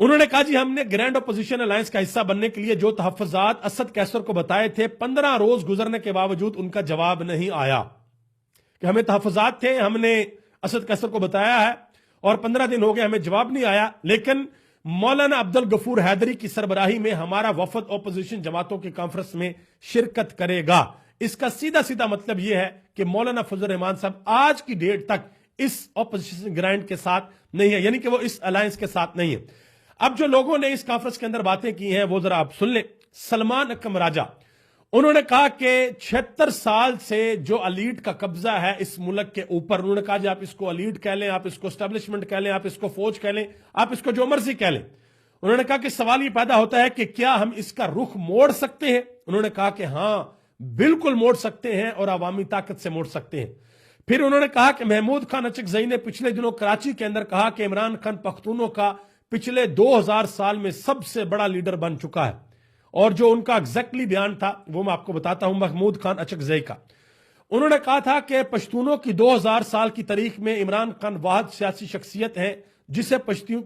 انہوں نے کہا جی ہم نے گرینڈ اپوزیشن الائنس کا حصہ بننے کے لیے جو تحفظات اسد کیسر کو بتائے تھے 15 روز گزرنے کے باوجود ان کا جواب نہیں آیا کہ ہمیں تحفظات تھے، ہم نے اسد کیسر کو بتایا ہے اور 15 دن ہو گئے ہمیں جواب نہیں آیا، لیکن مولانا عبدالغفور حیدری کی سربراہی میں ہمارا وفد اپوزیشن جماعتوں کی کانفرنس میں شرکت کرے گا۔ اس کا سیدھا سیدھا مطلب یہ ہے کہ مولانا فضل الرحمان صاحب آج کی ڈیٹ تک اس اپوزیشن گرینڈ کے ساتھ نہیں ہے، یعنی کہ وہ اس الائنس کے ساتھ نہیں ہے۔ اب جو لوگوں نے اس کانفرنس کے اندر باتیں کی ہیں وہ ذرا آپ سن لیں۔ سلمان اکرم راجہ انہوں نے کہا کہ 76 سال سے جو الیٹ کا قبضہ ہے اس ملک کے اوپر، انہوں نے کہا جی آپ اس کو الیٹ کہہ لیں، آپ اس کو اسٹیبلشمنٹ کہہ لیں، آپ اس کو فوج کہہ لیں، آپ اس کو جو مرضی کہہ لیں، انہوں نے کہا کہ سوال یہ پیدا ہوتا ہے کہ کیا ہم اس کا رخ موڑ سکتے ہیں؟ انہوں نے کہا کہ ہاں بالکل موڑ سکتے ہیں اور عوامی طاقت سے موڑ سکتے ہیں۔ پھر انہوں نے کہا کہ محمود خان اچکزئی نے پچھلے دنوں کراچی کے اندر کہا کہ عمران خان پختونوں کا پچھلے 2000 سال میں سب سے بڑا لیڈر بن چکا ہے، اور جو ان کا ایگزیکٹلی بیان تھا وہ میں آپ کو بتاتا ہوں محمود خان اچکزئی کا۔ انہوں نے کہا تھا کہ پشتونوں کی 2000 سال کی تاریخ میں عمران خان واحد سیاسی شخصیت ہے جسے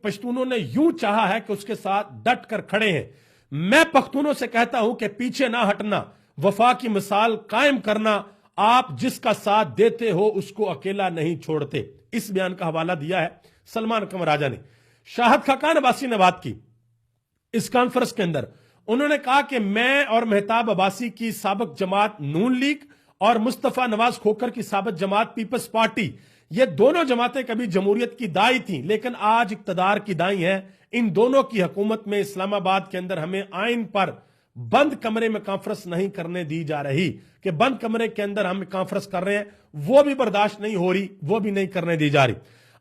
پشتونوں نے یوں چاہا ہے کہ اس کے ساتھ ڈٹ کر کھڑے ہیں۔ میں پختونوں سے کہتا ہوں کہ پیچھے نہ ہٹنا، وفا کی مثال قائم کرنا، آپ جس کا ساتھ دیتے ہو اس کو اکیلا نہیں چھوڑتے۔ اس بیان کا حوالہ دیا ہے سلمان اکرم راجہ نے۔ شاہد خاقان عباسی نے بات کی اس کانفرنس کے اندر، انہوں نے کہا کہ میں اور مہتاب عباسی کی سابق جماعت نون لیگ اور مصطفیٰ نواز کھوکھر کی سابق جماعت پیپلز پارٹی، یہ دونوں جماعتیں کبھی جمہوریت کی دائی تھیں لیکن آج اقتدار کی دائی ہیں۔ ان دونوں کی حکومت میں اسلام آباد کے اندر ہمیں آئین پر بند کمرے میں کانفرنس نہیں کرنے دی جا رہی، کہ بند کمرے کے اندر ہم کانفرنس کر رہے ہیں وہ بھی برداشت نہیں ہو رہی، وہ بھی نہیں کرنے دی جا رہی۔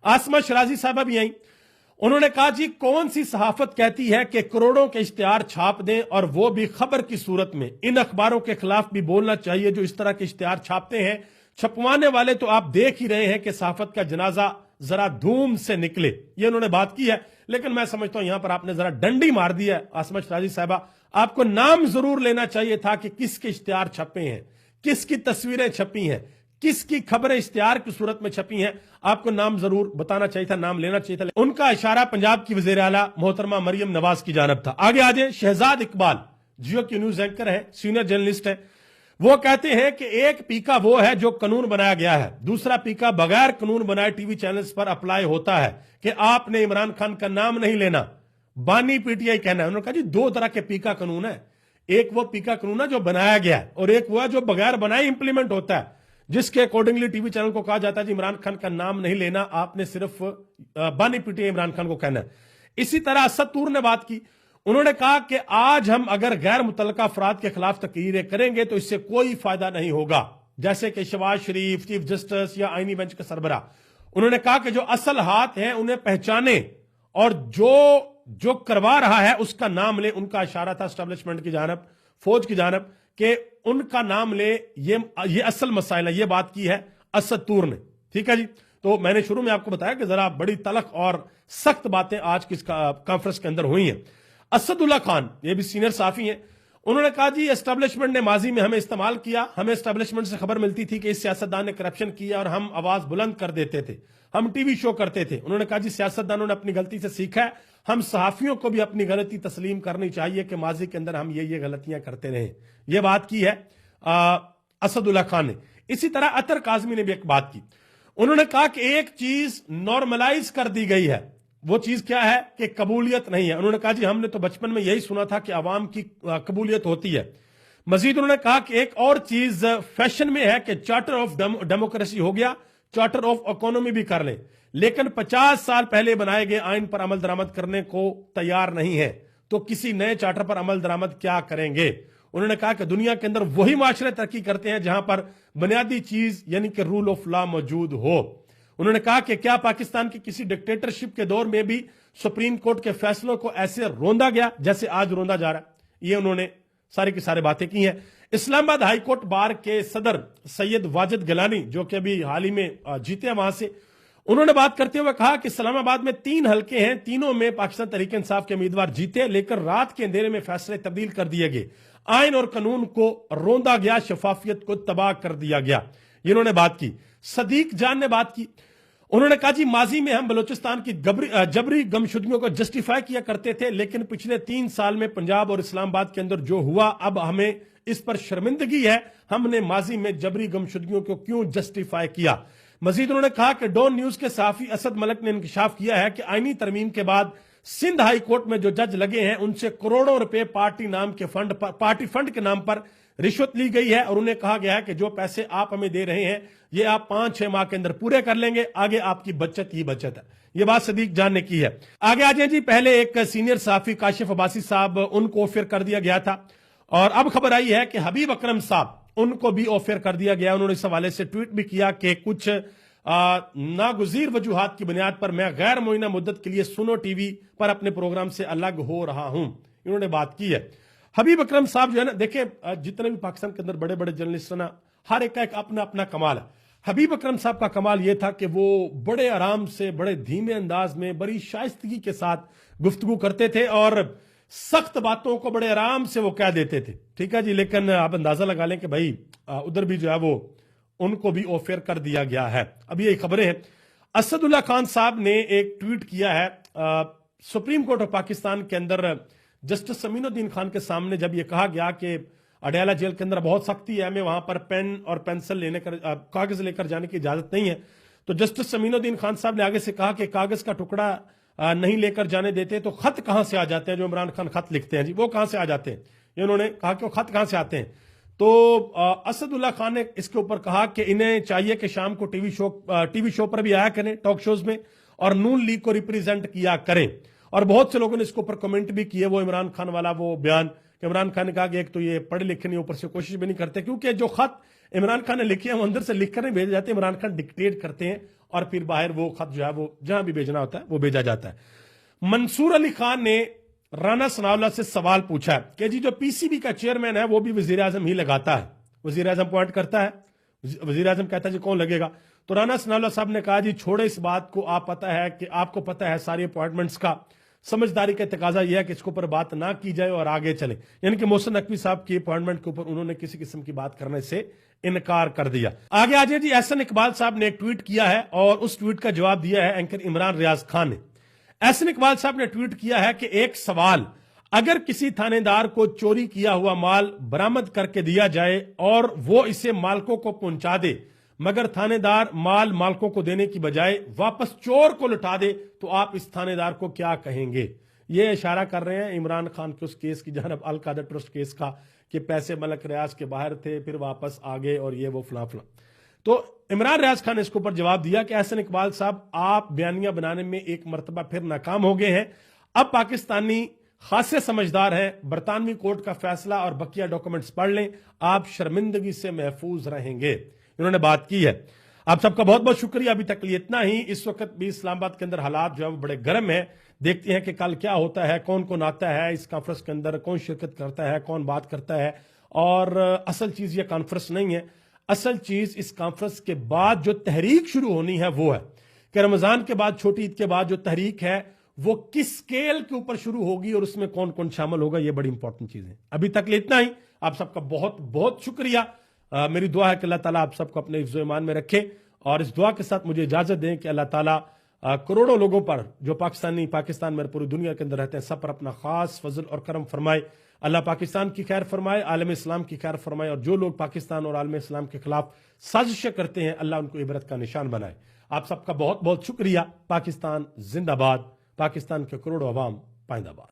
آسمہ شرازی صاحبہ بھی آئیں، انہوں نے کہا جی کون سی صحافت کہتی ہے کہ کروڑوں کے اشتہار چھاپ دیں اور وہ بھی خبر کی صورت میں؟ ان اخباروں کے خلاف بھی بولنا چاہیے جو اس طرح کے اشتہار چھاپتے ہیں۔ چھپوانے والے تو آپ دیکھ ہی رہے ہیں کہ صحافت کا جنازہ ذرا دھوم سے نکلے، یہ انہوں نے بات کی ہے، لیکن میں سمجھتا ہوں یہاں پر آپ نے ذرا ڈنڈی مار دی ہے آسمہ شرازی صاحبہ۔ آپ کو نام ضرور لینا چاہیے تھا کہ کس کے اشتہار چھپے ہیں، کس کی تصویریں چھپی ہیں، کس کی خبریں اشتہار کی صورت میں چھپی ہیں، آپ کو نام ضرور بتانا چاہیے تھا، نام لینا چاہیے تھا۔ ان کا اشارہ پنجاب کی وزیر اعلیٰ محترمہ مریم نواز کی جانب تھا۔ آگے آ جائیں، شہزاد اقبال جیو کی نیوز اینکر ہے، سینئر جرنلسٹ ہے، وہ کہتے ہیں کہ ایک پیکا وہ ہے جو قانون بنایا گیا ہے، دوسرا پیکا بغیر قانون بنائے ٹی وی چینلز پر اپلائی ہوتا ہے کہ آپ نے عمران خان کا نام نہیں لینا، بانی پی ٹی آئی کہنا ہے۔ انہوں نے کہا جی دو طرح کے پیکا قانون ہے، ایک وہ پیکا قانون ہے جو بنایا گیا ہے اور ایک وہ ہے جو بغیر بنائے امپلیمنٹ ہوتا ہے، جس کے اکارڈنگلی ٹی وی چینل کو کہا جاتا ہے جی عمران خان کا نام نہیں لینا، آپ نے صرف بانی P T I Imran Khan کو کہنا ہے۔ اسی طرح اسد طور نے بات کی، انہوں نے کہا کہ آج ہم اگر غیر متعلقہ افراد کے خلاف تقریریں کریں گے تو اس سے کوئی فائدہ نہیں ہوگا، جیسے کہ شہباز شریف، چیف جسٹس یا آئینی بینچ کے سربراہ۔ انہوں نے کہا کہ جو اصل ہاتھ ہیں انہیں پہچانے اور جو کروا رہا ہے اس کا نام لے۔ ان کا اشارہ تھا اسٹیبلشمنٹ کی جانب، فوج کی جانب، کہ ان کا نام لے، یہ اصل مسائل ہے۔ یہ بات کی ہے اسد طور نے، ٹھیک ہے جی۔ تو میں نے شروع میں آپ کو بتایا کہ ذرا بڑی تلخ اور سخت باتیں آج کی کانفرنس کے اندر ہوئی ہیں۔ اسد اللہ خان یہ بھی سینئر صحافی ہیں، انہوں نے کہا جی اسٹیبلشمنٹ نے ماضی میں ہمیں استعمال کیا، ہمیں اسٹیبلشمنٹ سے خبر ملتی تھی کہ اس سیاستدان نے کرپشن کیا اور ہم آواز بلند کر دیتے تھے، ہم ٹی وی شو کرتے تھے۔ انہوں نے کہا جی سیاستدانوں نے اپنی غلطی سے سیکھا ہے، ہم صحافیوں کو بھی اپنی غلطی تسلیم کرنی چاہیے کہ ماضی کے اندر ہم یہ غلطیاں کرتے رہے۔ یہ بات کی ہے اسد اللہ خان نے۔ اسی طرح اطہر کاظمی نے بھی ایک بات کی، انہوں نے کہا کہ ایک چیز نارملائز کر دی گئی ہے، وہ چیز کیا ہے کہ قبولیت نہیں ہے۔ انہوں نے کہا جی ہم نے تو بچپن میں یہی سنا تھا کہ عوام کی قبولیت ہوتی ہے۔ مزید انہوں نے کہا کہ ایک اور چیز فیشن میں ہے کہ چارٹر آف ڈیموکریسی ہو گیا، چارٹر آف اکانومی بھی کر لیں، لیکن 50 سال پہلے بنائے گئے آئین پر عمل درآمد کرنے کو تیار نہیں ہے تو کسی نئے چارٹر پر عمل درآمد کیا کریں گے؟ انہوں نے کہا کہ دنیا کے اندر وہی معاشرے ترقی کرتے ہیں جہاں پر بنیادی چیز یعنی کہ رول آف لا موجود ہو۔ انہوں نے کہا کہ کیا پاکستان کی کسی ڈکٹیٹرشپ کے دور میں بھی سپریم کورٹ کے فیصلوں کو ایسے روندا گیا جیسے آج روندا جا رہا ہے؟ یہ انہوں نے ساری کی ساری باتیں کی ہیں۔ اسلام آباد ہائی کورٹ بار کے صدر سید واجد گیلانی جو کہ ابھی حال ہی میں جیتے ہیں وہاں سے، انہوں نے بات کرتے ہوئے کہا کہ اسلام آباد میں 3 حلقے ہیں، تینوں میں پاکستان تحریک انصاف کے امیدوار جیتے، لیکن رات کے اندھیرے میں فیصلے تبدیل کر دیے گئے، آئین اور قانون کو روندا گیا، شفافیت کو تباہ کر دیا گیا۔ یہ انہوں نے بات کی۔ صدیق جان نے بات کی، انہوں نے کہا جی ماضی میں ہم بلوچستان کی جبری گمشدگیوں کو جسٹیفائی کیا کرتے تھے، لیکن پچھلے 3 سال میں پنجاب اور اسلام آباد کے اندر جو ہوا اب ہمیں اس پر شرمندگی ہے، ہم نے ماضی میں جبری گمشدگیوں کو کیوں جسٹیفائی کیا۔ مزید انہوں نے کہا کہ ڈون نیوز کے صحافی اسد ملک نے انکشاف کیا ہے کہ آئینی ترمیم کے بعد سندھ ہائی کورٹ میں جو جج لگے ہیں ان سے کروڑوں روپے پارٹی فنڈ کے نام پر رشوت لی گئی ہے، اور انہیں کہا گیا ہے کہ جو پیسے آپ ہمیں دے رہے ہیں یہ آپ 5-6 ماہ کے اندر پورے کر لیں گے، آگے آپ کی بچت ہی بچت ہے۔ یہ بات صدیق جان نے کی ہے۔ آگے آ جائیں جی، پہلے ایک سینئر صحافی کاشف عباسی صاحب، ان کو آفر کر دیا گیا تھا، اور اب خبر آئی ہے کہ حبیب اکرم صاحب ان کو بھی آفر کر دیا گیا۔ انہوں نے اس حوالے سے ٹویٹ بھی کیا کہ کچھ ناگزیر وجوہات کی بنیاد پر میں غیر معینہ مدت کے لیے سنو ٹی وی پر اپنے پروگرام سے الگ ہو رہا ہوں، انہوں نے بات کی ہے۔ حبیب اکرم صاحب جو ہے نا، دیکھیں جتنے بھی پاکستان کے اندر بڑے بڑے جرنلسٹ ہیں نا، ہر ایک کا ایک اپنا اپنا کمال ہے۔ حبیب اکرم صاحب کا کمال یہ تھا کہ وہ بڑے آرام سے، بڑے دھیمے انداز میں، بڑی شائستگی کے ساتھ گفتگو کرتے تھے، اور سخت باتوں کو بڑے آرام سے وہ کہہ دیتے تھے، ٹھیک ہے جی۔ لیکن آپ اندازہ لگا لیں کہ بھائی ادھر بھی جو ہے وہ ان کو بھی آفر کر دیا گیا ہے۔ اب یہ خبریں ہیں، اسد اللہ خان صاحب نے ایک ٹویٹ کیا ہے سپریم کورٹ آف پاکستان کے اندر جسٹس امین الدین خان کے سامنے، جب یہ کہا گیا کہ اڈیالہ جیل کے اندر بہت سختی ہے، ہمیں وہاں پر پین اور پینسل کاغذ لے کر جانے کی اجازت نہیں ہے، تو جسٹس امین الدین خان صاحب نے آگے سے کہا کہ کاغذ کا ٹکڑا نہیں لے کر جانے دیتے تو خط کہاں سے آ جاتے ہیں؟ جو عمران خان خط لکھتے ہیں جی، وہ کہاں سے آ جاتے ہیں؟ یہ انہوں نے کہا کہ وہ خط کہاں سے آتے ہیں؟ تو اسد اللہ خان نے اس کے اوپر کہا کہ انہیں چاہیے کہ شام کو ٹی وی شو پر بھی آیا کریں، ٹاک شوز میں، اور نون لیگ کو ریپریزنٹ کیا کریں۔ اور بہت سے لوگوں نے اس کے اوپر کمنٹ بھی کیے، وہ عمران خان والا وہ بیان کہ عمران خان نے کہا کہ ایک تو یہ پڑھے لکھے نہیں، اوپر سے کوشش بھی نہیں کرتے، کیونکہ جو خط عمران خان نے لکھے ہیں وہ اندر سے لکھ کر نہیں بھیجے جاتے، عمران خان ڈکٹیٹ کرتے ہیں اور پھر باہر وہ خط جو ہے وہ جہاں بھی بھیجنا ہوتا ہے وہ بھیجا جاتا ہے۔ منصور علی خان نے رانا ثناءاللہ سے سوال پوچھا ہے کہ جی جو پی سی بی کا چیئرمین ہے وہ بھی وزیر اعظم ہی لگاتا ہے، وزیر اعظم اپوائنٹ کرتا ہے، وزیر اعظم کہتا ہے جی کون لگے گا؟ تو رانا ثناءاللہ صاحب نے کہا جی چھوڑے اس بات کو، آپ کو پتہ ہے ساری اپوائنٹمنٹس کا، سمجھداری کا تقاضا یہ ہے کہ اس کے اوپر بات نہ کی جائے اور آگے چلے۔ یعنی کہ محسن نقوی صاحب کی اپوائنٹمنٹ کے اوپر انہوں نے کسی قسم کی بات کرنے سے انکار کر دیا۔ آگے آ جائے جی، احسن اقبال صاحب نے ایک ٹویٹ کیا ہے اور اس ٹویٹ کا جواب دیا ہے اینکر عمران ریاض خان نے۔ احسن اقبال صاحب نے ٹویٹ کیا ہے کہ ایک سوال، اگر کسی تھانے دار کو چوری کیا ہوا مال برآمد کر کے دیا جائے اور وہ اسے مالکوں کو پہنچا دے، مگر تھانے دار مال مالکوں کو دینے کی بجائے واپس چور کو لٹا دے، تو آپ اس تھانے دار کو کیا کہیں گے؟ یہ اشارہ کر رہے ہیں عمران خان کے اس کیس کی جانب، القادر ٹرسٹ کیس کا، کہ پیسے ملک ریاض کے باہر تھے پھر واپس آگے اور یہ وہ فلاں فلاں۔ تو عمران ریاض خان نے اس کے اوپر جواب دیا کہ احسن اقبال صاحب آپ بیانیہ بنانے میں ایک مرتبہ پھر ناکام ہو گئے ہیں، اب پاکستانی خاصے سمجھدار ہیں، برطانوی کورٹ کا فیصلہ اور بقیہ ڈاکومنٹس پڑھ لیں، آپ شرمندگی سے محفوظ رہیں گے، انہوں نے بات کی ہے۔ آپ سب کا بہت بہت شکریہ، ابھی تک لیے اتنا ہی۔ اس وقت بھی اسلام آباد کے اندر حالات جو ہے وہ بڑے گرم ہیں، دیکھتے ہیں کہ کل کیا ہوتا ہے، کون کون آتا ہے اس کانفرنس کے اندر، کون شرکت کرتا ہے، کون بات کرتا ہے۔ اور اصل چیز یہ کانفرنس نہیں ہے، اصل چیز اس کانفرنس کے بعد جو تحریک شروع ہونی ہے وہ ہے کہ رمضان کے بعد، چھوٹی عید کے بعد جو تحریک ہے وہ کس سکیل کے اوپر شروع ہوگی اور اس میں کون کون شامل ہوگا، یہ بڑی امپورٹنٹ چیز ہے۔ ابھی تک لیے اتنا ہی، آپ سب کا بہت بہت شکریہ۔ میری دعا ہے کہ اللہ تعالیٰ آپ سب کو اپنے حفظ و ایمان میں رکھے، اور اس دعا کے ساتھ مجھے اجازت دیں کہ اللہ تعالیٰ کروڑوں لوگوں پر جو پاکستان میں پوری دنیا کے اندر رہتے ہیں سب پر اپنا خاص فضل اور کرم فرمائے۔ اللہ پاکستان کی خیر فرمائے، عالم اسلام کی خیر فرمائے، اور جو لوگ پاکستان اور عالم اسلام کے خلاف سازشیں کرتے ہیں اللہ ان کو عبرت کا نشان بنائے۔ آپ سب کا بہت بہت شکریہ۔ پاکستان زندہ باد، پاکستان کے کروڑوں عوام پائندہ باد۔